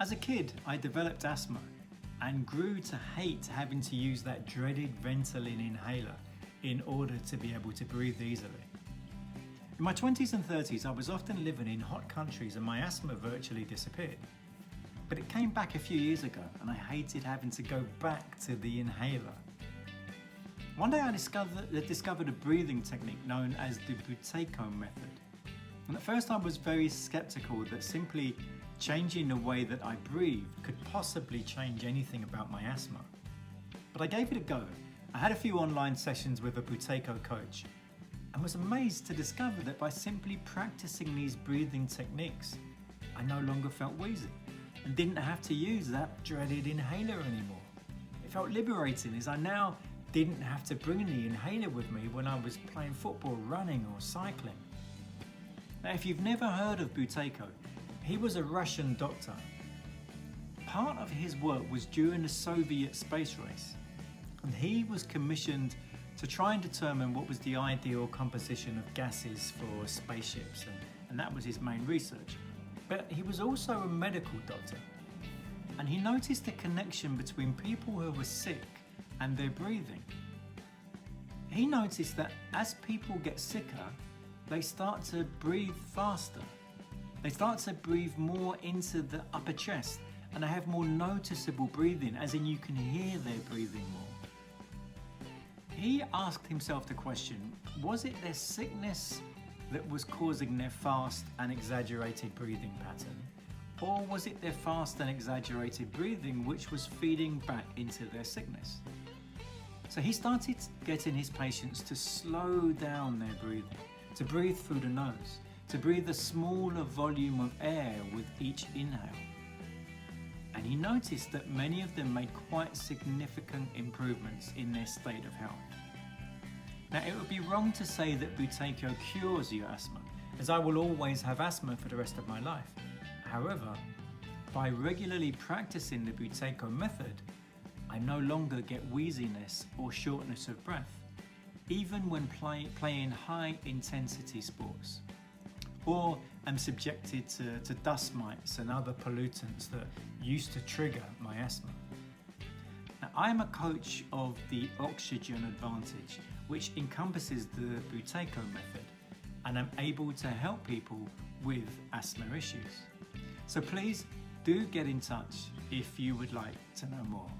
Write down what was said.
As a kid, I developed asthma and grew to hate having to use that dreaded Ventolin inhaler in order to be able to breathe easily. In my 20s and 30s, I was often living in hot countries and my asthma virtually disappeared. But it came back a few years ago and I hated having to go back to the inhaler. One day I discovered a breathing technique known as the Buteyko method. And at first I was very skeptical that simply changing the way that I breathed could possibly change anything about my asthma. But I gave it a go. I had a few online sessions with a Buteyko coach and was amazed to discover that by simply practicing these breathing techniques, I no longer felt wheezy and didn't have to use that dreaded inhaler anymore. It felt liberating as I now didn't have to bring the inhaler with me when I was playing football, running or cycling. Now, if you've never heard of Buteyko, he was a Russian doctor. Part of his work was during the Soviet space race, and he was commissioned to try and determine what was the ideal composition of gases for spaceships, and that was his main research. But he was also a medical doctor, and he noticed a connection between people who were sick and their breathing. He noticed that as people get sicker, they start to breathe faster. They start to breathe more into the upper chest, and they have more noticeable breathing, as in you can hear their breathing more. He asked himself the question, was it their sickness that was causing their fast and exaggerated breathing pattern? Or was it their fast and exaggerated breathing which was feeding back into their sickness? So he started getting his patients to slow down their breathing, to breathe through the nose, to breathe a smaller volume of air with each inhale. And he noticed that many of them made quite significant improvements in their state of health. Now, it would be wrong to say that Buteyko cures your asthma, as I will always have asthma for the rest of my life. However, by regularly practicing the Buteyko method, I no longer get wheeziness or shortness of breath, even when playing high-intensity sports, or am subjected to dust mites and other pollutants that used to trigger my asthma. Now, I am a coach of the oxygen advantage, which encompasses the Buteyko method, and I'm able to help people with asthma issues. So please do get in touch if you would like to know more.